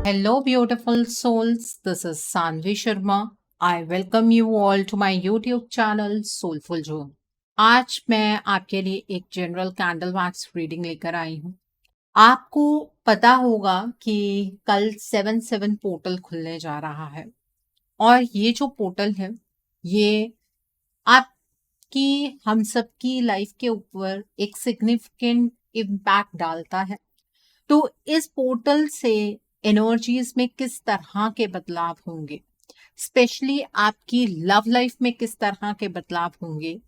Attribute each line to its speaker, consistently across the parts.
Speaker 1: Hello, beautiful souls. This is Sanvi Sharma. I welcome you all to my YouTube channel Soulful Zone. आज मैं आपके लिए एक general candle wax reading लेकर आई हूँ। आपको पता होगा कि कल 7/7 पोर्टल खुलने जा रहा है और ये जो पोर्टल है ये आपकी हम सबकी लाइफ के ऊपर एक सिग्निफिकेंट इम्पैक्ट डालता है। तो इस पोर्टल से एनर्जीज में किस तरह के बदलाव होंगे, स्पेशली आपकी लव लाइफ में किस तरह के बदलाव होंगे,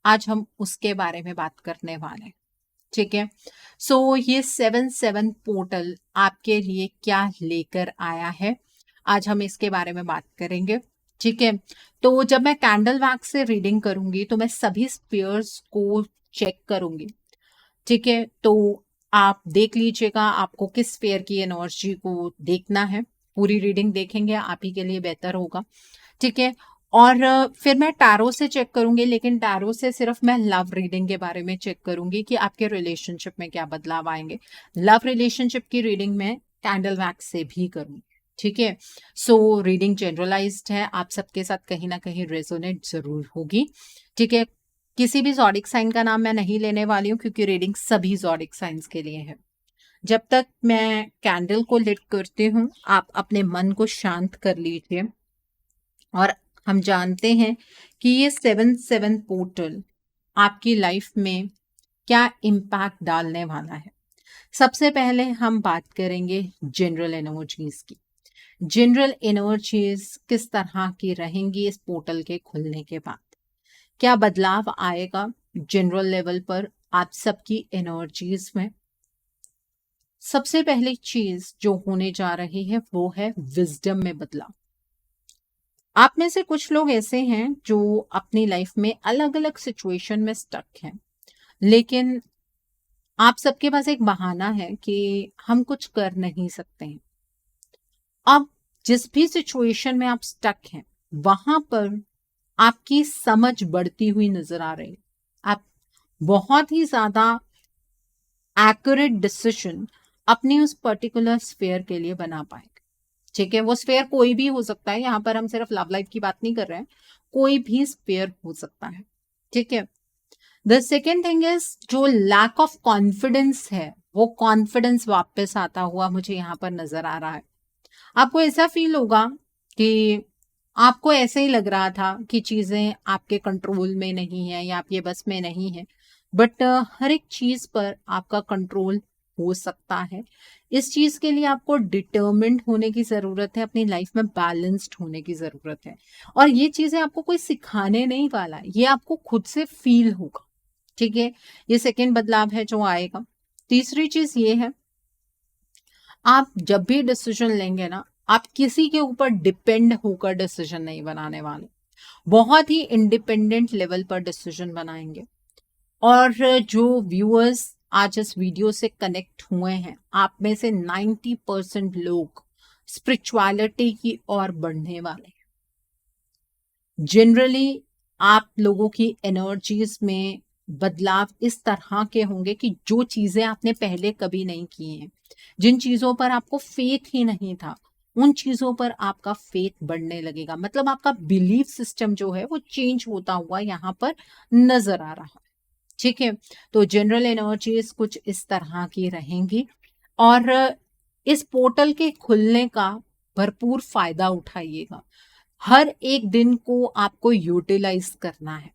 Speaker 1: आज हम उसके बारे में बात करने वाले हैं। ठीक है, सो ये 7/7 पोर्टल आपके लिए क्या लेकर आया है, आज हम इसके बारे में बात करेंगे। ठीक है, तो जब मैं कैंडल वैक्स से रीडिंग करूंगी तो मैं सभी स्पेयर्स को चेक करूंगी। ठीक है, तो आप देख लीजिएगा आपको किस स्फीयर की एनर्जी को देखना है। पूरी रीडिंग देखेंगे आप ही के लिए बेहतर होगा। ठीक है, और फिर मैं टैरो से चेक करूंगी, लेकिन टैरो से सिर्फ मैं लव रीडिंग के बारे में चेक करूंगी कि आपके रिलेशनशिप में क्या बदलाव आएंगे। लव रिलेशनशिप की रीडिंग मैं कैंडल वैक्स से भी करूंगी। ठीक है, सो रीडिंग जनरलाइज्ड है, आप सबके साथ कहीं ना कहीं रेजोनेट जरूर होगी। ठीक है, किसी भी ज़ोडिक साइन का नाम मैं नहीं लेने वाली हूँ क्योंकि रीडिंग सभी ज़ोडिक साइंस के लिए है। जब तक मैं कैंडल को लिट करती हूँ आप अपने मन को शांत कर लीजिए। और हम जानते हैं कि ये 7/7 पोर्टल आपकी लाइफ में क्या इम्पैक्ट डालने वाला है। सबसे पहले हम बात करेंगे जनरल एनर्जीज की। जनरल एनर्जीज किस तरह की रहेंगी इस पोर्टल के खुलने के बाद, क्या बदलाव आएगा जनरल लेवल पर आप सबकी एनर्जीज में। सबसे पहली चीज जो होने जा रही है वो है विजडम में बदलाव। आप में से कुछ लोग ऐसे हैं जो अपनी लाइफ में अलग अलग सिचुएशन में स्टक हैं, लेकिन आप सबके पास एक बहाना है कि हम कुछ कर नहीं सकते हैं। अब जिस भी सिचुएशन में आप स्टक हैं वहां पर आपकी समझ बढ़ती हुई नजर आ रही है। आप बहुत ही ज्यादा एक्यूरेट डिसीजन अपनी उस पर्टिकुलर स्फेयर के लिए बना पाएंगे। ठीक है, वो स्फेयर कोई भी हो सकता है, यहाँ पर हम सिर्फ लव लाइफ की बात नहीं कर रहे हैं, कोई भी स्फेयर हो सकता है। ठीक है, द सेकेंड थिंग इज जो लैक ऑफ कॉन्फिडेंस है वो कॉन्फिडेंस वापस आता हुआ मुझे यहाँ पर नजर आ रहा है। आपको ऐसा फील होगा कि आपको ऐसे ही लग रहा था कि चीजें आपके कंट्रोल में नहीं है या आपके बस में नहीं है, बट हर एक चीज पर आपका कंट्रोल हो सकता है। इस चीज के लिए आपको डिटर्मिन्ड होने की जरूरत है, अपनी लाइफ में बैलेंस्ड होने की जरूरत है। और ये चीजें आपको कोई सिखाने नहीं वाला है, ये आपको खुद से फील होगा। ठीक है, ये सेकेंड बदलाव है जो आएगा। तीसरी चीज ये है, आप जब भी डिसीजन लेंगे ना आप किसी के ऊपर डिपेंड होकर डिसीजन नहीं बनाने वाले, बहुत ही इंडिपेंडेंट लेवल पर डिसीजन बनाएंगे। और जो व्यूअर्स आज इस वीडियो से कनेक्ट हुए हैं आप में से 90% लोग स्पिरिचुअलिटी की ओर बढ़ने वाले हैं। जनरली आप लोगों की एनर्जीज में बदलाव इस तरह के होंगे कि जो चीजें आपने पहले कभी नहीं की हैं, जिन चीजों पर आपको फेथ ही नहीं था, उन चीजों पर आपका फेथ बढ़ने लगेगा। मतलब आपका बिलीफ सिस्टम जो है वो चेंज होता हुआ यहाँ पर नजर आ रहा है। ठीक है, तो जनरल एनर्जीज कुछ इस तरह की रहेंगी और इस पोर्टल के खुलने का भरपूर फायदा उठाइएगा। हर एक दिन को आपको यूटिलाइज करना है।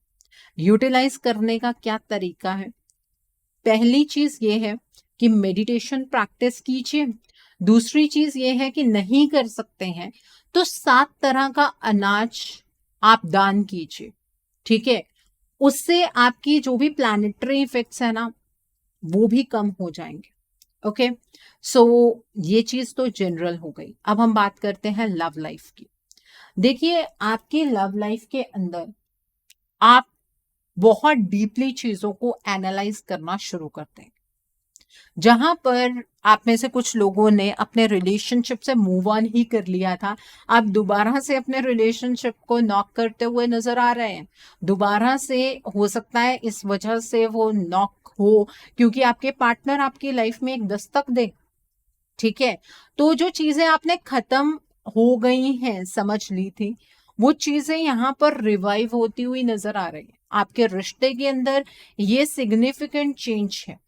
Speaker 1: यूटिलाइज करने का क्या तरीका है, पहली चीज ये है कि मेडिटेशन प्रैक्टिस कीजिए। दूसरी चीज ये है कि नहीं कर सकते हैं तो 7 तरह का अनाज आप दान कीजिए। ठीक है, उससे आपकी जो भी प्लैनेटरी इफेक्ट्स है ना वो भी कम हो जाएंगे। ओके, सो ये चीज तो जनरल हो गई। अब हम बात करते हैं लव लाइफ की। देखिए, आपकी लव लाइफ के अंदर आप बहुत डीपली चीजों को एनालाइज करना शुरू करते हैं। जहां पर आप में से कुछ लोगों ने अपने रिलेशनशिप से मूव ऑन ही कर लिया था, आप दोबारा से अपने रिलेशनशिप को नॉक करते हुए नजर आ रहे हैं। दोबारा से हो सकता है इस वजह से वो नॉक हो क्योंकि आपके पार्टनर आपकी लाइफ में एक दस्तक दे। ठीक है। तो जो चीजें आपने खत्म हो गई हैं, समझ ली थी, वो चीजें यहाँ पर रिवाइव होती हुई नजर आ रही है। आपके रिश्ते के अंदर ये सिग्निफिकेंट चेंज है।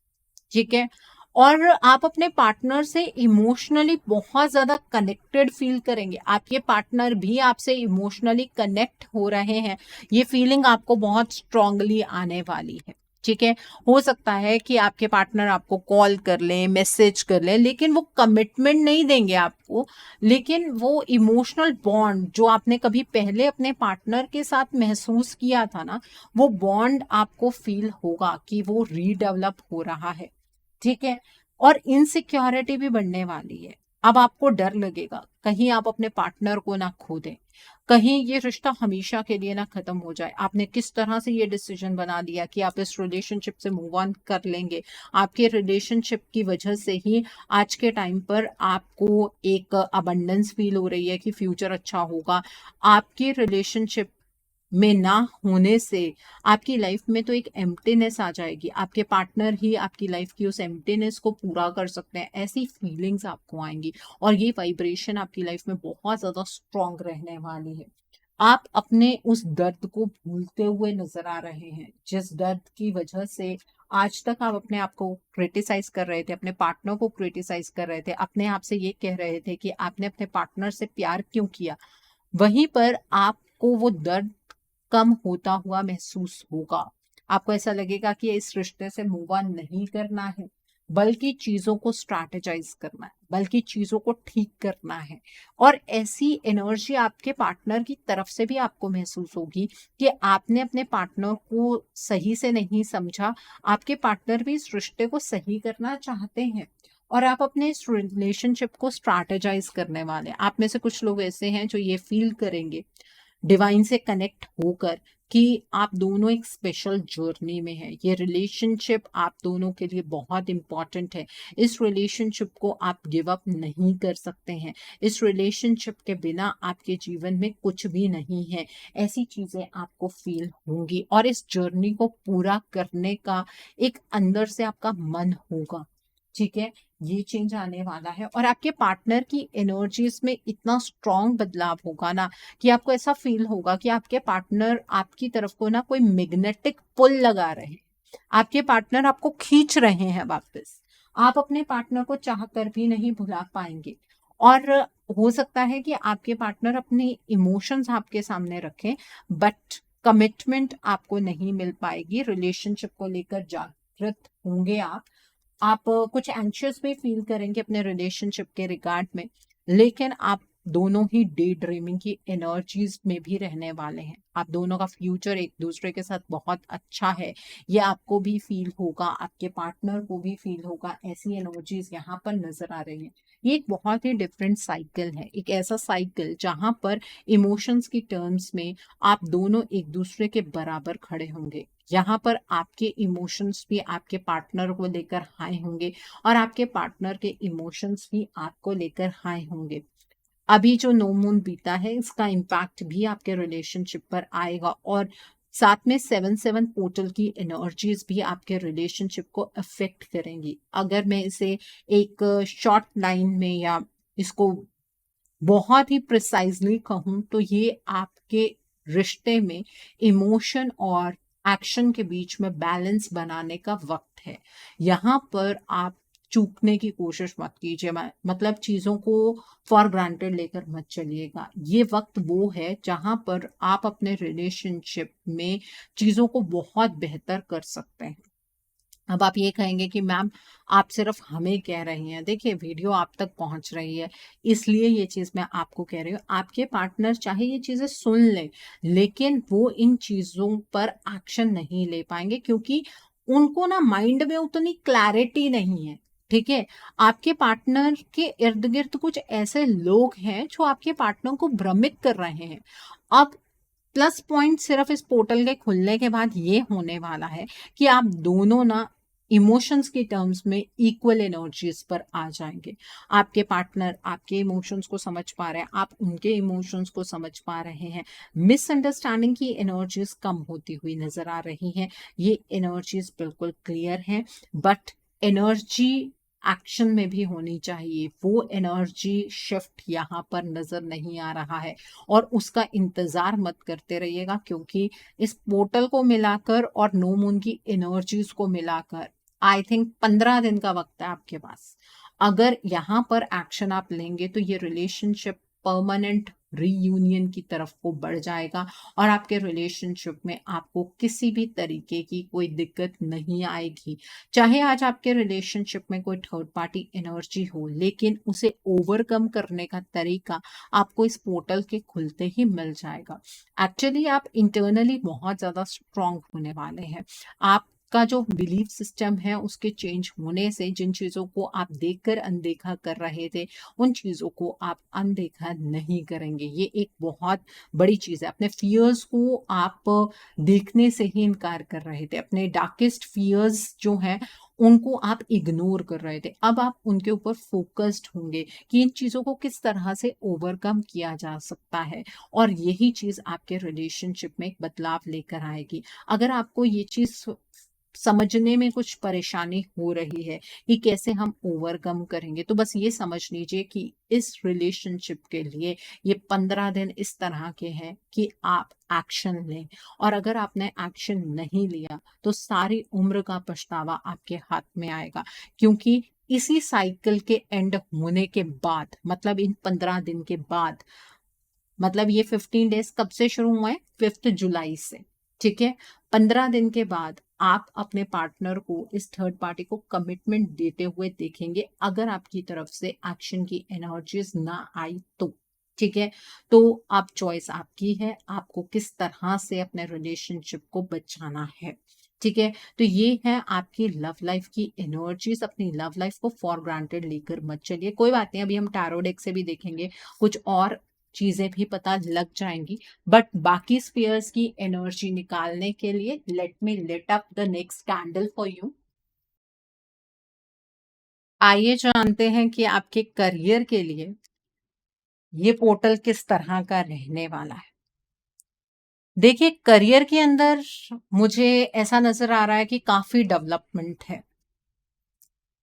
Speaker 1: ठीक है। और आप अपने पार्टनर से इमोशनली बहुत ज्यादा कनेक्टेड फील करेंगे। आपके पार्टनर भी आपसे इमोशनली कनेक्ट हो रहे हैं। ये फीलिंग आपको बहुत स्ट्रांगली आने वाली है। ठीक है। हो सकता है कि आपके पार्टनर आपको कॉल कर लें, मैसेज कर लें, लेकिन वो कमिटमेंट नहीं देंगे आपको। लेकिन वो इमोशनल बॉन्ड जो आपने कभी पहले अपने पार्टनर के साथ महसूस किया था ना, वो बॉन्ड आपको फील होगा कि वो रीडेवलप हो रहा है। ठीक है। और इनसिक्योरिटी भी बढ़ने वाली है। अब आपको डर लगेगा कहीं आप अपने पार्टनर को ना खो दें, कहीं ये रिश्ता हमेशा के लिए ना खत्म हो जाए। आपने किस तरह से ये डिसीजन बना लिया कि आप इस रिलेशनशिप से मूव ऑन कर लेंगे। आपके रिलेशनशिप की वजह से ही आज के टाइम पर आपको एक अबंडेंस फील हो रही है कि फ्यूचर अच्छा होगा। आपकी रिलेशनशिप में ना होने से आपकी लाइफ में तो एक एम्प्टीनेस आ जाएगी। आपके पार्टनर ही आपकी लाइफ की उस एम्प्टीनेस को पूरा कर सकते हैं। ऐसी फीलिंग्स आपको आएंगी और ये वाइब्रेशन आपकी लाइफ में बहुत ज्यादा स्ट्रांग रहने वाली है। आप अपने उस दर्द को भूलते हुए नजर आ रहे हैं, जिस दर्द की वजह से आज तक आप अपने आप को क्रिटिसाइज कर रहे थे, अपने पार्टनर को क्रिटिसाइज कर रहे थे, अपने आप से ये कह रहे थे कि आपने अपने पार्टनर से प्यार क्यों किया। वहीं पर आपको वो दर्द कम होता हुआ महसूस होगा। आपको ऐसा लगेगा कि इस रिश्ते से मूव ऑन नहीं करना है, बल्कि चीजों को स्ट्रैटेजाइज करना है, बल्कि चीजों को ठीक करना है। और ऐसी एनर्जी आपके पार्टनर की तरफ से भी आपको महसूस होगी कि आपने अपने पार्टनर को सही से नहीं समझा। आपके पार्टनर भी इस रिश्ते को सही करना चाहते हैं और आप अपने इस रिलेशनशिप को स्ट्रैटेजाइज करने वाले हैं। आप में से कुछ लोग ऐसे हैं जो ये फील करेंगे डिवाइन से कनेक्ट होकर कि आप दोनों एक स्पेशल जर्नी में हैं। ये रिलेशनशिप आप दोनों के लिए बहुत इंपॉर्टेंट है। इस रिलेशनशिप को आप गिव अप नहीं कर सकते हैं। इस रिलेशनशिप के बिना आपके जीवन में कुछ भी नहीं है। ऐसी चीजें आपको फील होंगी और इस जर्नी को पूरा करने का एक अंदर से आपका मन होगा। ठीक है। ये चेंज आने वाला है और आपके पार्टनर की एनर्जीज में इतना स्ट्रांग बदलाव होगा ना कि आपको ऐसा फील होगा कि आपके पार्टनर आपकी तरफ को ना कोई मैग्नेटिक पुल लगा रहे हैं। आपके पार्टनर आपको खींच रहे हैं वापस। आप अपने पार्टनर को चाह कर भी नहीं भुला पाएंगे। और हो सकता है कि आपके पार्टनर अपने इमोशंस आपके सामने रखें, बट कमिटमेंट आपको नहीं मिल पाएगी। रिलेशनशिप को लेकर जागृत होंगे आप कुछ एंशियस भी फील करेंगे अपने रिलेशनशिप के रिगार्ड में, लेकिन आप दोनों ही डे ड्रीमिंग की एनर्जीज में भी रहने वाले हैं। आप दोनों का फ्यूचर एक दूसरे के साथ बहुत अच्छा है, ये आपको भी फील होगा, आपके पार्टनर को भी फील होगा। ऐसी एनर्जीज यहाँ पर नजर आ रही हैं। ये एक बहुत ही डिफरेंट साइकिल है, एक ऐसा साइकिल जहां पर इमोशंस की टर्म्स में आप दोनों एक दूसरे के बराबर खड़े होंगे। यहाँ पर आपके इमोशंस भी आपके पार्टनर को लेकर हाई होंगे और आपके पार्टनर के इमोशंस भी आपको लेकर हाई होंगे। अभी जो नो मून बीता है इसका इम्पैक्ट भी आपके रिलेशनशिप पर आएगा और साथ में 7-7 पोर्टल की एनर्जीज भी आपके रिलेशनशिप को अफेक्ट करेंगी। अगर मैं इसे एक शॉर्ट लाइन में या इसको बहुत ही प्रिसाइजली कहूं तो ये आपके रिश्ते में इमोशन और एक्शन के बीच में बैलेंस बनाने का वक्त है। यहाँ पर आप चूकने की कोशिश मत कीजिए, मतलब चीजों को फॉर ग्रांटेड लेकर मत चलिएगा। ये वक्त वो है जहां पर आप अपने रिलेशनशिप में चीजों को बहुत बेहतर कर सकते हैं। अब आप ये कहेंगे कि मैम आप सिर्फ हमें कह रही हैं, देखिए वीडियो आप तक पहुंच रही है इसलिए ये चीज मैं आपको कह रही हूँ। आपके पार्टनर चाहे ये चीजें सुन ले, लेकिन वो इन चीजों पर एक्शन नहीं ले पाएंगे क्योंकि उनको ना माइंड में उतनी क्लैरिटी नहीं है। ठीक है। आपके पार्टनर के इर्द गिर्द कुछ ऐसे लोग हैं जो आपके पार्टनर को भ्रमित कर रहे हैं। अब प्लस पॉइंट सिर्फ इस पोर्टल के खुलने के बाद ये होने वाला है कि आप दोनों ना इमोशंस के टर्म्स में इक्वल एनर्जीज पर आ जाएंगे। आपके पार्टनर आपके इमोशंस को समझ पा रहे हैं, आप उनके इमोशंस को समझ पा रहे हैं। मिसअंडरस्टैंडिंग की एनर्जीज कम होती हुई नजर आ रही हैं। ये एनर्जीज बिल्कुल क्लियर हैं, बट एनर्जी एक्शन में भी होनी चाहिए। वो एनर्जी शिफ्ट यहाँ पर नजर नहीं आ रहा है और उसका इंतजार मत करते रहिएगा, क्योंकि इस पोर्टल को मिलाकर और नो मून की एनर्जीज को मिलाकर आई थिंक 15 दिन का वक्त है आपके पास। अगर यहाँ पर एक्शन आप लेंगे तो ये रिलेशनशिप परमानेंट रीयूनियन की तरफ को बढ़ जाएगा और आपके रिलेशनशिप में आपको किसी भी तरीके की कोई दिक्कत नहीं आएगी। चाहे आज आपके रिलेशनशिप में कोई थर्ड पार्टी एनर्जी हो, लेकिन उसे ओवरकम करने का तरीका आपको इस पोर्टल के खुलते ही मिल जाएगा। एक्चुअली आप इंटरनली बहुत ज़्यादा स्ट्रांग होने वाले हैं। आपका जो बिलीफ सिस्टम है उसके चेंज होने से जिन चीज़ों को आप देखकर अनदेखा कर रहे थे, उन चीज़ों को आप अनदेखा नहीं करेंगे। ये एक बहुत बड़ी चीज़ है। अपने फियर्स को आप देखने से ही इनकार कर रहे थे। अपने डार्केस्ट फियर्स जो हैं उनको आप इग्नोर कर रहे थे। अब आप उनके ऊपर फोकस्ड होंगे कि इन चीज़ों को किस तरह से ओवरकम किया जा सकता है, और यही चीज़ आपके रिलेशनशिप में एक बदलाव लेकर आएगी। अगर आपको ये चीज़ समझने में कुछ परेशानी हो रही है कि कैसे हम ओवरकम करेंगे, तो बस ये समझ लीजिए कि इस रिलेशनशिप के लिए ये 15 दिन इस तरह के हैं कि आप एक्शन लें। और अगर आपने एक्शन नहीं लिया तो सारी उम्र का पछतावा आपके हाथ में आएगा, क्योंकि इसी साइकिल के एंड होने के बाद, मतलब इन 15 दिन के बाद, मतलब ये 15 डेज कब से शुरू हुआ है? 5 जुलाई से। ठीक है, 15 दिन के बाद आप अपने पार्टनर को, इस थर्ड पार्टी को कमिटमेंट देते हुए देखेंगे, अगर आपकी तरफ से एक्शन की एनर्जीज ना आई तो। ठीक है, तो आप चॉइस आपकी है, आपको किस तरह से अपने रिलेशनशिप को बचाना है। ठीक है, तो ये है आपकी लव लाइफ की एनर्जीज। अपनी लव लाइफ को फॉर ग्रांटेड लेकर मत चलिए। कोई बात नहीं, अभी हम टैरो डेक से भी देखेंगे, कुछ और चीजें भी पता लग जाएंगी। बट बाकी स्फीयर्स की एनर्जी निकालने के लिए let me lit up the next candle for you. आइए जानते हैं कि आपके करियर के लिए ये पोर्टल किस तरह का रहने वाला है। देखिए, करियर के अंदर मुझे ऐसा नजर आ रहा है कि काफी डेवलपमेंट है।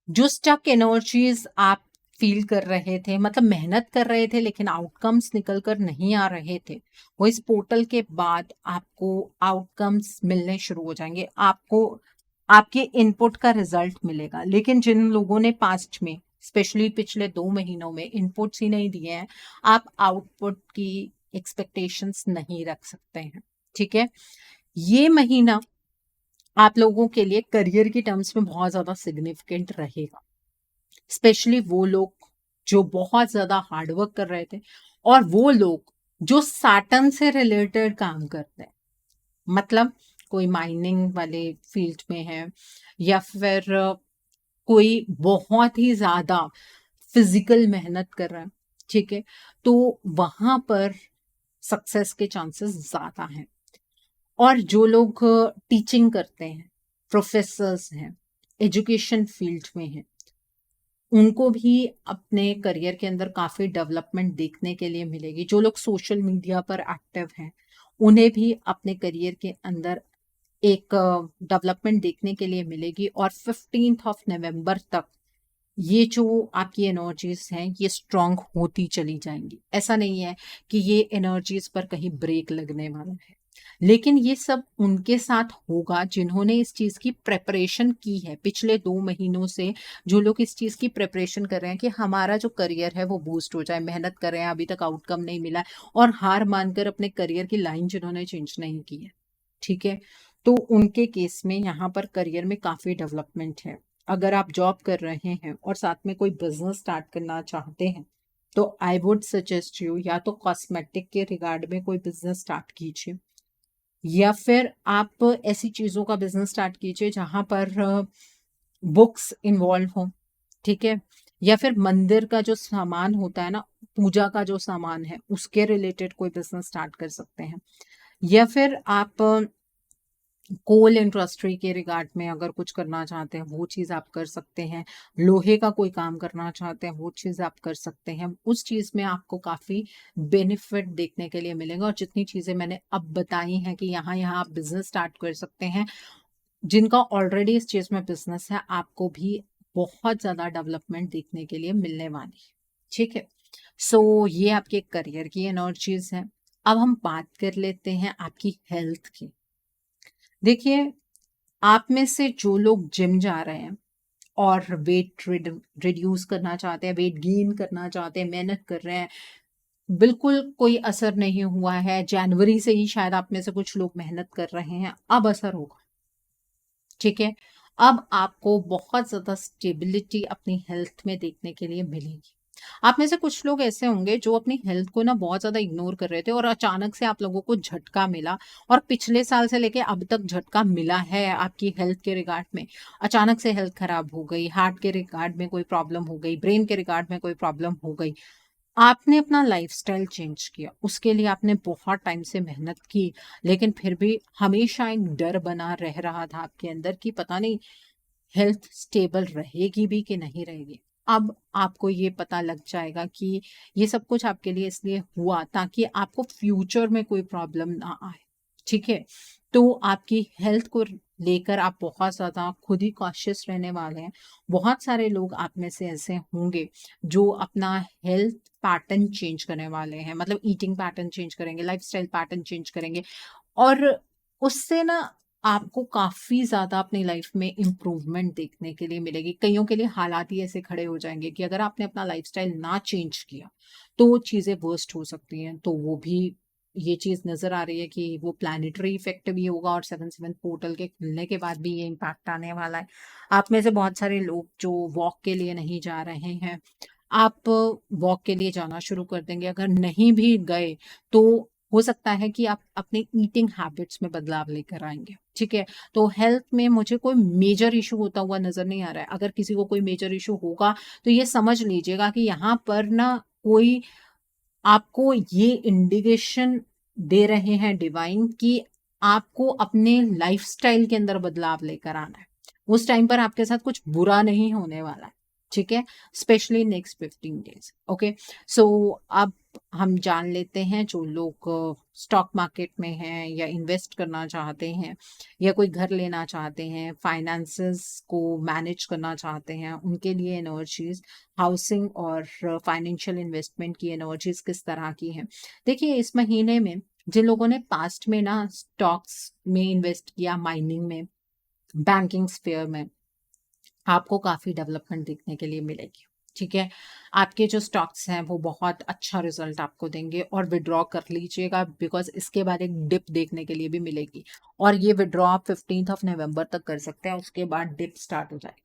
Speaker 1: जो स्टक एनर्जीज आप फील कर रहे थे, मतलब मेहनत कर रहे थे लेकिन आउटकम्स निकल कर नहीं आ रहे थे, वो इस पोर्टल के बाद आपको आउटकम्स मिलने शुरू हो जाएंगे। आपको आपके इनपुट का रिजल्ट मिलेगा। लेकिन जिन लोगों ने पास्ट में, स्पेशली पिछले 2 महीनों में इनपुट्स ही नहीं दिए हैं, आप आउटपुट की एक्सपेक्टेशंस नहीं रख सकते हैं। ठीक है, ये महीना आप लोगों के लिए करियर की टर्म्स में बहुत ज्यादा सिग्निफिकेंट रहेगा। स्पेशली वो लोग जो बहुत ज्यादा हार्डवर्क कर रहे थे, और वो लोग जो सैटर्न से रिलेटेड काम करते हैं, मतलब कोई माइनिंग वाले फील्ड में है, या फिर कोई बहुत ही ज्यादा फिजिकल मेहनत कर रहा है। ठीक है, तो वहां पर सक्सेस के चांसेस ज्यादा हैं। और जो लोग टीचिंग करते हैं, प्रोफेसर्स हैं, एजुकेशन फील्ड में हैं, उनको भी अपने करियर के अंदर काफी डेवलपमेंट देखने के लिए मिलेगी। जो लोग सोशल मीडिया पर एक्टिव हैं, उन्हें भी अपने करियर के अंदर एक डेवलपमेंट देखने के लिए मिलेगी। और 15 नवंबर तक ये जो आपकी एनर्जीज हैं ये स्ट्रांग होती चली जाएंगी। ऐसा नहीं है कि ये एनर्जीज पर कहीं ब्रेक लगने वाला है, लेकिन ये सब उनके साथ होगा जिन्होंने इस चीज की प्रेपरेशन की है पिछले 2 महीनों से। जो लोग इस चीज की प्रेपरेशन कर रहे हैं कि हमारा जो करियर है वो बूस्ट हो जाए, मेहनत कर रहे हैं, अभी तक आउटकम नहीं मिला है, और हार मानकर अपने करियर की लाइन जिन्होंने चेंज नहीं की है। ठीक है, तो उनके केस में यहाँ पर करियर में काफी डेवलपमेंट है। अगर आप जॉब कर रहे हैं और साथ में कोई बिजनेस स्टार्ट करना चाहते हैं, तो आई वुड सजेस्ट यू या तो कॉस्मेटिक के रिगार्ड में कोई बिजनेस स्टार्ट कीजिए, या फिर आप ऐसी चीजों का बिजनेस स्टार्ट कीजिए जहां पर बुक्स इन्वॉल्व हो। ठीक है, या फिर मंदिर का जो सामान होता है ना, पूजा का जो सामान है, उसके रिलेटेड कोई बिजनेस स्टार्ट कर सकते हैं। या फिर आप कोल इंडस्ट्री के रिगार्ड में अगर कुछ करना चाहते हैं, वो चीज़ आप कर सकते हैं। लोहे का कोई काम करना चाहते हैं, वो चीज़ आप कर सकते हैं। उस चीज़ में आपको काफ़ी बेनिफिट देखने के लिए मिलेंगे। और जितनी चीज़ें मैंने अब बताई हैं कि यहाँ यहाँ आप बिजनेस स्टार्ट कर सकते हैं, जिनका ऑलरेडी इस चीज़ में बिजनेस है, आपको भी बहुत ज़्यादा डेवलपमेंट देखने के लिए मिलने वाली है। ठीक है? सो ये आपके करियर की एनर्जीज़ हैं। अब हम बात कर लेते हैं आपकी हेल्थ की। देखिए, आप में से जो लोग जिम जा रहे हैं और वेट रिड्यूस करना चाहते हैं, वेट गेन करना चाहते हैं, मेहनत कर रहे हैं, बिल्कुल कोई असर नहीं हुआ है, जनवरी से ही शायद आप में से कुछ लोग मेहनत कर रहे हैं, अब असर होगा, ठीक है? अब आपको बहुत ज़्यादा स्टेबिलिटी अपनी हेल्थ में देखने के लिए मिलेगी। आप में से कुछ लोग ऐसे होंगे जो अपनी हेल्थ को ना बहुत ज़्यादा इग्नोर कर रहे थे और अचानक से आप लोगों को झटका मिला और पिछले साल से लेके अब तक झटका मिला है आपकी हेल्थ के रिगार्ड में। अचानक से हेल्थ खराब हो गई, हार्ट के रिगार्ड में कोई प्रॉब्लम हो गई, ब्रेन के रिगार्ड में कोई प्रॉब्लम हो गई। आपने अपना लाइफ़स्टाइल चेंज किया, उसके लिए आपने बहुत टाइम से मेहनत की, लेकिन फिर भी हमेशा एक डर बना रह रहा था आपके अंदर कि पता नहीं हेल्थ स्टेबल रहेगी भी कि नहीं रहेगी। अब आपको ये पता लग जाएगा कि ये सब कुछ आपके लिए इसलिए हुआ ताकि आपको फ्यूचर में कोई प्रॉब्लम ना आए, ठीक है? तो आपकी हेल्थ को लेकर आप बहुत ज़्यादा खुद ही कॉशियस रहने वाले हैं। बहुत सारे लोग आप में से ऐसे होंगे जो अपना हेल्थ पैटर्न चेंज करने वाले हैं, मतलब ईटिंग पैटर्न चेंज करेंगे, लाइफ़स्टाइल पैटर्न चेंज करेंगे और उससे ना आपको काफ़ी ज़्यादा अपनी लाइफ में इम्प्रूवमेंट देखने के लिए मिलेगी। कइयों के लिए हालात ही ऐसे खड़े हो जाएँगे कि अगर आपने अपना लाइफ़स्टाइल ना चेंज किया, तो चीज़ें वर्स्ट हो सकती हैं। तो वो भी ये चीज़ नज़र आ रही है कि वो प्लैनेटरी इफ़ेक्ट भी होगा और 7-7 पोर्टल के खुलने के बाद भी ये इम्पैक्ट आने वाला है। आप में से बहुत सारे लोग जो वॉक के लिए नहीं जा रहे हैं, आप वॉक के लिए जाना शुरू कर देंगे। अगर नहीं भी गए, तो हो सकता है कि आप अपने ईटिंग हैबिट्स में बदलाव लेकर आएँगे, ठीक है? तो हेल्थ में मुझे कोई मेजर इश्यू होता हुआ नज़र नहीं आ रहा है। अगर किसी को कोई मेजर इश्यू होगा, तो ये समझ लीजिएगा कि यहाँ पर ना कोई आपको ये इंडिकेशन दे रहे हैं डिवाइन कि आपको अपने लाइफ़स्टाइल के अंदर बदलाव लेकर आना है। उस टाइम पर आपके साथ कुछ बुरा नहीं होने वाला है, ठीक है? Specially next 15 days, okay? So अब हम जान लेते हैं जो लोग स्टॉक मार्केट में हैं या इन्वेस्ट करना चाहते हैं या कोई घर लेना चाहते हैं, फाइनेंसेस को मैनेज करना चाहते हैं, उनके लिए एनर्जीज़ हाउसिंग और फाइनेंशियल इन्वेस्टमेंट की एनर्जीज़ किस तरह की हैं। देखिए इस महीने में जिन लोगों ने पास्ट में ना स्टॉक्स में इन्वेस्ट किया, माइनिंग में, बैंकिंग स्फीयर में, आपको काफ़ी डेवलपमेंट देखने के लिए मिलेगी, ठीक है? आपके जो स्टॉक्स हैं वो बहुत अच्छा रिज़ल्ट आपको देंगे और विथड्रॉ कर लीजिएगा बिकॉज़ इसके बाद एक डिप देखने के लिए भी मिलेगी और ये विथड्रॉ आप 15th ऑफ नवंबर तक कर सकते हैं, उसके बाद डिप स्टार्ट हो जाएगी,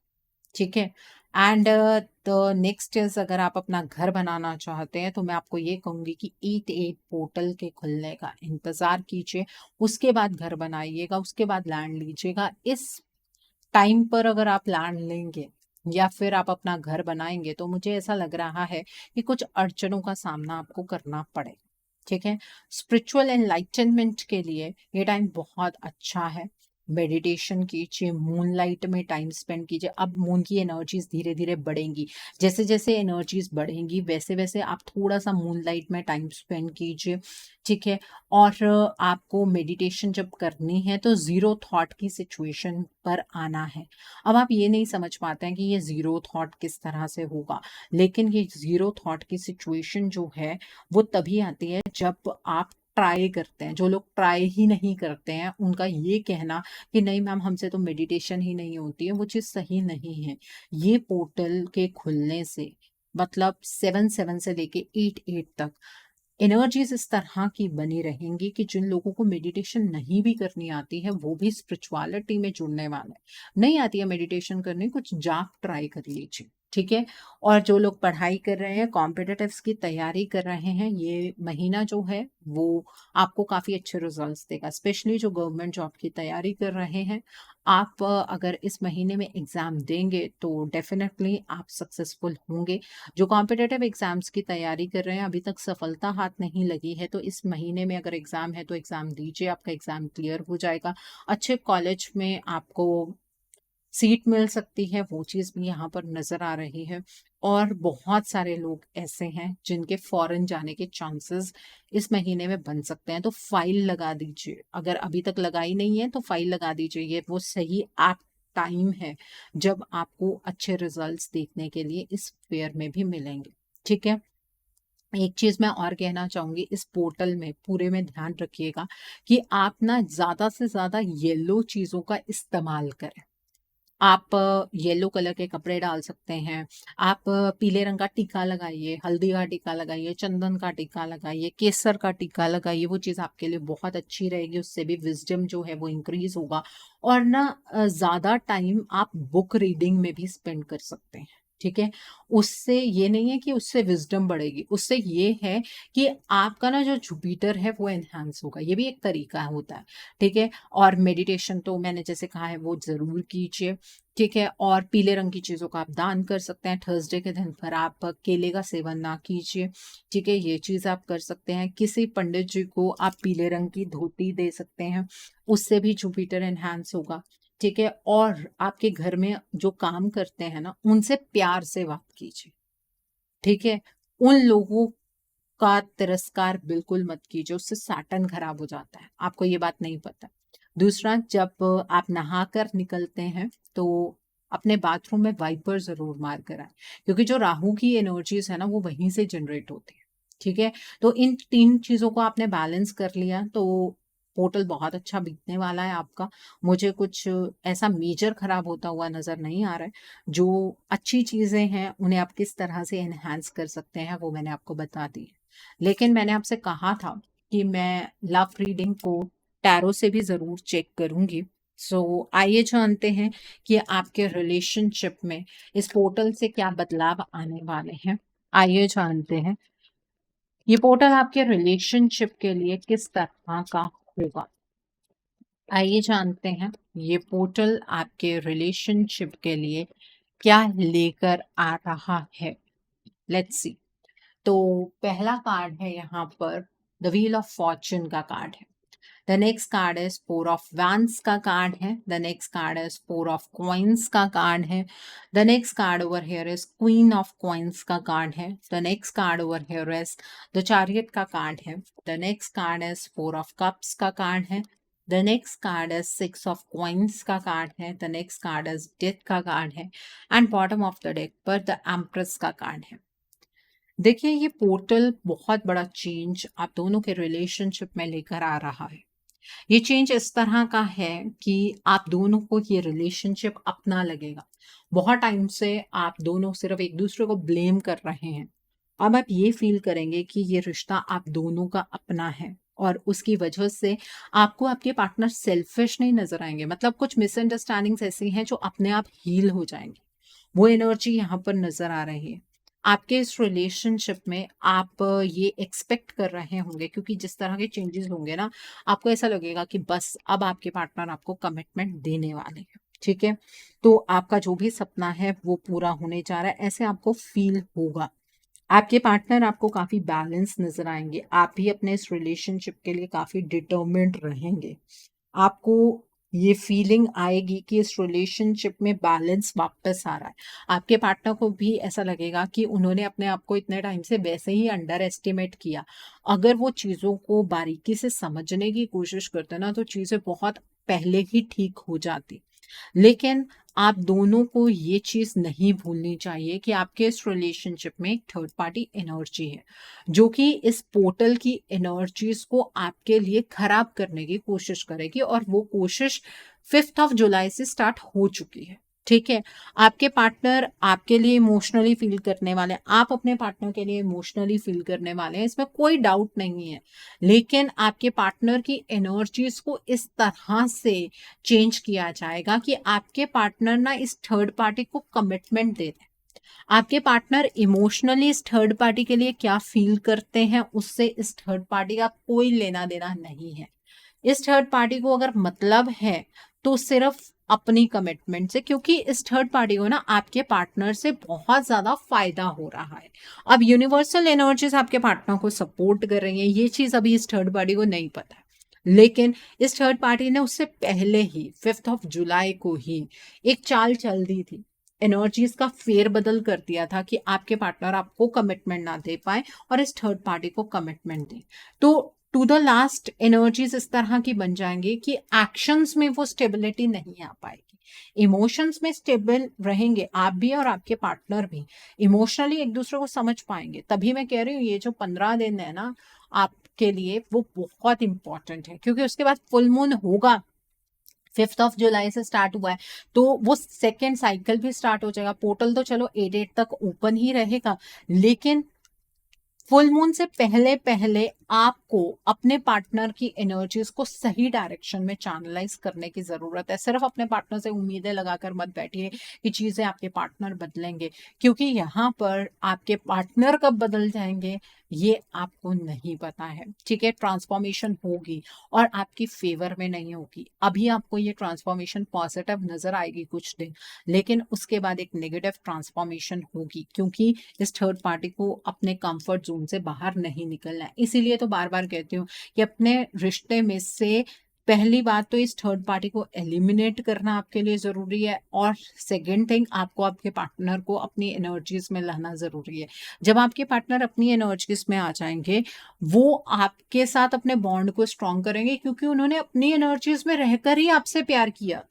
Speaker 1: ठीक है? एंड द नेक्स्ट इज़ अगर आप अपना घर बनाना चाहते हैं, तो मैं आपको ये कहूँगी कि 88 पोर्टल के खुलने का इंतज़ार कीजिए, उसके बाद घर बनाइएगा, उसके बाद लैंड लीजिएगा। इस टाइम पर अगर आप लैंड लेंगे या फिर आप अपना घर बनाएँगे, तो मुझे ऐसा लग रहा है कि कुछ अड़चनों का सामना आपको करना पड़ेगा, ठीक है? स्पिरिचुअल एनलाइटनमेंट के लिए ये टाइम बहुत अच्छा है। मेडिटेशन कीजिए, मूनलाइट में टाइम स्पेंड कीजिए। अब मून की एनर्जीज़ धीरे-धीरे बढ़ेंगी। जैसे-जैसे एनर्जीज़ बढ़ेंगी, वैसे-वैसे आप थोड़ा-सा मूनलाइट में टाइम स्पेंड कीजिए, ठीक है? और आपको मेडिटेशन जब करनी है तो ज़ीरो थॉट की सिचुएशन पर आना है। अब आप ये नहीं समझ पाते हैं कि ये ज़ीरो थॉट किस तरह से होगा, लेकिन ये ज़ीरो थॉट की सिचुएशन जो है, वो तभी आती है जब आप ट्राई करते हैं। जो लोग ट्राई ही नहीं करते हैं, उनका ये कहना कि नहीं मैम हमसे तो मेडिटेशन ही नहीं होती है, वो चीज़ सही नहीं है। ये पोर्टल के खुलने से मतलब 7-7 से लेके 8-8 तक एनर्जीज इस तरह की बनी रहेंगी कि जिन लोगों को मेडिटेशन नहीं भी करनी आती है वो भी स्पिरिचुअलिटी में जुड़ने वाले हैं। नहीं आती है मेडिटेशन करनी, कुछ जाप ट्राई कर लीजिए, ठीक है? और जो लोग पढ़ाई कर रहे हैं, कॉम्पिटिटिव्स की तैयारी कर रहे हैं, ये महीना जो है वो आपको काफ़ी अच्छे रिजल्ट्स देगा। स्पेशली जो गवर्नमेंट जॉब की तैयारी कर रहे हैं, आप अगर इस महीने में एग्ज़ाम देंगे तो डेफ़िनेटली आप सक्सेसफुल होंगे। जो कॉम्पिटिटिव एग्ज़ाम्स की तैयारी कर रहे हैं, अभी तक सफलता हाथ नहीं लगी है, तो इस महीने में अगर एग्ज़ाम है, तो एग्ज़ाम दीजिए, आपका एग्ज़ाम क्लियर हो जाएगा। अच्छे कॉलेज में आपको सीट मिल सकती है, वो चीज़ भी यहाँ पर नज़र आ रही है और बहुत सारे लोग ऐसे हैं, जिनके फ़ॉरेन जाने के चांसेस इस महीने में बन सकते हैं, तो फ़ाइल लगा दीजिए। अगर अभी तक लगाई नहीं है, तो फ़ाइल लगा दीजिए, ये वो सही ऐप टाइम है जब आपको अच्छे रिजल्ट्स देखने के लिए इस फेयर में भी मिलेंगे। ठीक है। एक चीज मैं और कहना चाहूंगी, इस पोर्टल में पूरे में ध्यान रखिएगा कि आप ना ज्यादा से ज्यादा येलो चीजों का इस्तेमाल करें। आप येलो कलर के कपड़े डाल सकते हैं। आप पीले रंग का टीका लगाइए, हल्दी का टीका लगाइए, चंदन का टीका लगाइए, केसर का टीका लगाइए। वो चीज़ आपके लिए बहुत अच्छी रहेगी, उससे भी विजडम जो है वो इंक्रीज होगा। और ना ज़्यादा टाइम आप बुक रीडिंग में भी स्पेंड कर सकते हैं। ठीक है। उससे ये नहीं है कि उससे विजडम बढ़ेगी, उससे ये है कि आपका ना जो जुपिटर है वो एनहांस होगा। ये भी एक तरीका होता है। ठीक है। और मेडिटेशन तो मैंने जैसे कहा है वो जरूर कीजिए। ठीक है। और पीले रंग की चीज़ों का आप दान कर सकते हैं। थर्सडे के दिन पर आप केले का सेवन ना कीजिए। ठीक है। ये चीज़ आप कर सकते हैं। किसी पंडित जी को आप पीले रंग की धोती दे सकते हैं, उससे भी जुपिटर एनहांस होगा। ठीक है। और आपके घर में जो काम करते हैं ना, उनसे प्यार से बात कीजिए। ठीक है। उन लोगों का तिरस्कार बिल्कुल मत कीजिए, उससे सैटर्न खराब हो जाता है। आपको ये बात नहीं पता। दूसरा, जब आप नहाकर निकलते हैं तो अपने बाथरूम में वाइपर जरूर मार कर आए, क्योंकि जो राहु की एनर्जीज है ना वो वहीं से जनरेट होती है। ठीक है। तो इन तीन चीजों को आपने बैलेंस कर लिया तो पोर्टल बहुत अच्छा बीतने वाला है आपका। मुझे कुछ ऐसा मेजर खराब होता हुआ नजर नहीं आ रहा है। जो अच्छी चीजें हैं उन्हें आप किस तरह से एनहांस कर सकते हैं वो मैंने आपको बता दी है। लेकिन मैंने आपसे कहा था कि मैं लव रीडिंग को टैरो से भी जरूर चेक करूंगी। आइए जानते हैं कि आपके रिलेशनशिप में इस पोर्टल से क्या बदलाव आने वाले हैं। आइए जानते हैं ये पोर्टल आपके रिलेशनशिप के लिए किस तरह का होगा। आइए जानते हैं ये पोर्टल आपके रिलेशनशिप के लिए क्या लेकर आ रहा है। Let's see. तो पहला कार्ड है यहाँ पर द व्हील ऑफ फॉर्चून का कार्ड है। The next card is four of vents का कार्ड है। The next card is four of coins का कार्ड है। The next card over here is queen of coins का कार्ड है। The next card over here is the chariot का card है। The next card is four of cups का card है। The next card is six of coins का card है। The next card is death का card है। And bottom of the deck पर the empress का कार्ड है। देखिए ये पोर्टल बहुत बड़ा चेंज आप दोनों के रिलेशनशिप में लेकर आ रहा है। ये चेंज इस तरह का है कि आप दोनों को ये रिलेशनशिप अपना लगेगा। बहुत टाइम से आप दोनों सिर्फ एक दूसरे को ब्लेम कर रहे हैं। अब आप ये फील करेंगे कि ये रिश्ता आप दोनों का अपना है और उसकी वजह से आपको आपके पार्टनर सेल्फिश नहीं नजर आएंगे। मतलब कुछ मिसअंडरस्टैंडिंग्स ऐसी हैं जो अपने आप हील हो जाएंगी। वो एनर्जी यहाँ पर नजर आ रही है। आपके इस रिलेशनशिप में आप ये एक्सपेक्ट कर रहे होंगे, क्योंकि जिस तरह के चेंजेस होंगे ना, आपको ऐसा लगेगा कि बस अब आपके पार्टनर आपको कमिटमेंट देने वाले हैं। ठीक है। तो आपका जो भी सपना है वो पूरा होने जा रहा है, ऐसे आपको फील होगा। आपके पार्टनर आपको काफी बैलेंस नजर आएंगे। आप भी अपने इस रिलेशनशिप के लिए काफी डिटर्मिन्ड रहेंगे। आपको ये फीलिंग आएगी कि इस रिलेशनशिप में बैलेंस वापस आ रहा है। आपके पार्टनर को भी ऐसा लगेगा कि उन्होंने अपने आप को इतने टाइम से वैसे ही अंडर एस्टिमेट किया। अगर वो चीज़ों को बारीकी से समझने की कोशिश करते ना तो चीज़ें बहुत पहले ही ठीक हो जाती। लेकिन आप दोनों को ये चीज नहीं भूलनी चाहिए कि आपके इस रिलेशनशिप में एक थर्ड पार्टी एनर्जी है जो कि इस पोर्टल की एनर्जीज को आपके लिए खराब करने की कोशिश करेगी, और वो कोशिश 5 जुलाई से स्टार्ट हो चुकी है। ठीक है। आपके पार्टनर आपके लिए इमोशनली फील करने वाले हैं, आप अपने पार्टनर के लिए इमोशनली फील करने वाले हैं, इसमें कोई डाउट नहीं है। लेकिन आपके पार्टनर की एनर्जीज को इस तरह से चेंज किया जाएगा कि आपके पार्टनर ना इस थर्ड पार्टी को कमिटमेंट दे दें। आपके पार्टनर इमोशनली इस थर्ड पार्टी के लिए क्या फील करते हैं उससे इस थर्ड पार्टी का कोई लेना देना नहीं है। इस थर्ड पार्टी को अगर मतलब है तो सिर्फ अपनी कमिटमेंट से, क्योंकि इस थर्ड पार्टी को ना आपके पार्टनर से बहुत ज्यादा फायदा हो रहा है। अब यूनिवर्सल एनर्जीज आपके पार्टनर को सपोर्ट कर रही है, ये चीज अभी इस थर्ड पार्टी को नहीं पता है। लेकिन इस थर्ड पार्टी ने उससे पहले ही 5 जुलाई को ही एक चाल चल दी थी, एनर्जीज का फेरबदल कर दिया था कि आपके पार्टनर आपको कमिटमेंट ना दे पाए और इस थर्ड पार्टी को कमिटमेंट दे। तो टू द लास्ट एनर्जीज इस तरह की बन जाएंगी कि एक्शंस में वो स्टेबिलिटी नहीं आ पाएगी। इमोशंस में स्टेबल रहेंगे आप भी और आपके पार्टनर भी, इमोशनली एक दूसरे को समझ पाएंगे। तभी मैं कह रही हूँ ये जो 15 दिन है ना आपके लिए वो बहुत इंपॉर्टेंट है, क्योंकि उसके बाद फुल मून होगा। 5 जुलाई से स्टार्ट हुआ है, तो वो सेकेंड साइकिल भी स्टार्ट हो जाएगा। पोर्टल तो चलो 8 तक ओपन ही रहेगा, लेकिन फुल मून से पहले पहले आपको अपने पार्टनर की एनर्जीज को सही डायरेक्शन में चैनलाइज करने की जरूरत है। सिर्फ अपने पार्टनर से उम्मीदें लगाकर मत बैठिए कि चीजें आपके पार्टनर बदलेंगे, क्योंकि यहाँ पर आपके पार्टनर कब बदल जाएंगे ये आपको नहीं पता है। ठीक है, ट्रांसफॉर्मेशन होगी और आपकी फेवर में नहीं होगी। अभी आपको ये ट्रांसफॉर्मेशन पॉजिटिव नजर आएगी कुछ दिन, लेकिन उसके बाद एक नेगेटिव ट्रांसफॉर्मेशन होगी, क्योंकि इस थर्ड पार्टी को अपने कंफर्ट जोन से बाहर नहीं निकलना है। इसीलिए तो बार बार कहती हूँ कि अपने रिश्ते में से पहली बात तो इस थर्ड पार्टी को एलिमिनेट करना आपके लिए जरूरी है, और सेकेंड थिंग आपको आपके पार्टनर को अपनी एनर्जीज में लाना जरूरी है। जब आपके पार्टनर अपनी एनर्जीज में आ जाएंगे वो आपके साथ अपने बॉन्ड को स्ट्रॉन्ग करेंगे, क्योंकि उन्होंने अपनी एनर्जीज में रहकर ही आपसे प्यार किया।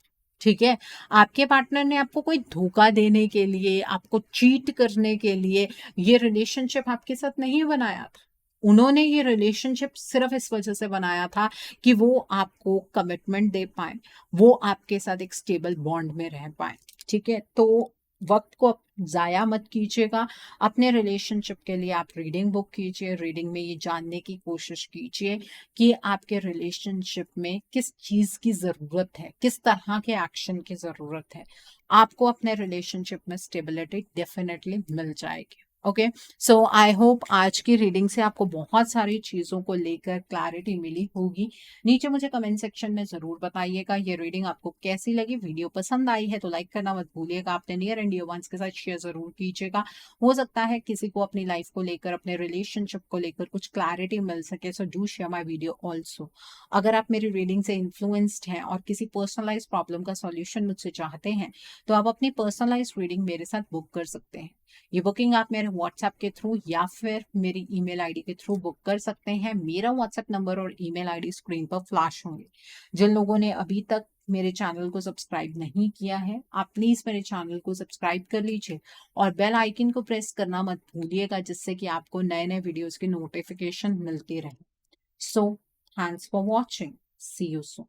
Speaker 1: ठीक है, आपके पार्टनर ने आपको कोई धोखा देने के लिए, आपको चीट करने के लिए ये रिलेशनशिप आपके साथ नहीं बनाया था। उन्होंने ये रिलेशनशिप सिर्फ इस वजह से बनाया था कि वो आपको कमिटमेंट दे पाए, वो आपके साथ एक स्टेबल बॉन्ड में रह पाए। ठीक है, तो वक्त को जाया मत कीजिएगा। अपने रिलेशनशिप के लिए आप रीडिंग बुक कीजिए, रीडिंग में ये जानने की कोशिश कीजिए कि आपके रिलेशनशिप में किस चीज की जरूरत है, किस तरह के एक्शन की जरूरत है। आपको अपने रिलेशनशिप में स्टेबिलिटी डेफिनेटली मिल जाएगी। ओके, सो आई होप आज की रीडिंग से आपको बहुत सारी चीजों को लेकर क्लैरिटी मिली होगी। नीचे मुझे कमेंट सेक्शन में जरूर बताइएगा ये रीडिंग आपको कैसी लगी। वीडियो पसंद आई है तो लाइक करना मत भूलिएगा। अपने नियर एंड डियर वंस के साथ शेयर जरूर कीजिएगा। हो सकता है किसी को अपनी लाइफ को लेकर, अपने रिलेशनशिप को लेकर कुछ क्लैरिटी मिल सके। So do share my video also. अगर आप मेरी रीडिंग से इन्फ्लुएंस्ड हैं और किसी पर्सनलाइज प्रॉब्लम का सॉल्यूशन मुझसे चाहते हैं तो आप अपनी पर्सनलाइज रीडिंग मेरे साथ बुक कर सकते हैं। ये बुकिंग आप मेरे व्हाट्सएप के थ्रू या फिर मेरी ईमेल आईडी के थ्रू बुक कर सकते हैं। मेरा व्हाट्सएप नंबर और ईमेल आईडी स्क्रीन पर फ्लैश होंगे। जिन लोगों ने अभी तक मेरे चैनल को सब्सक्राइब नहीं किया है आप प्लीज मेरे चैनल को सब्सक्राइब कर लीजिए और बेल आइकन को प्रेस करना मत भूलिएगा, जिससे कि आपको नए नए वीडियोस की नोटिफिकेशन मिलती रहे। So thanks for watching, see you soon.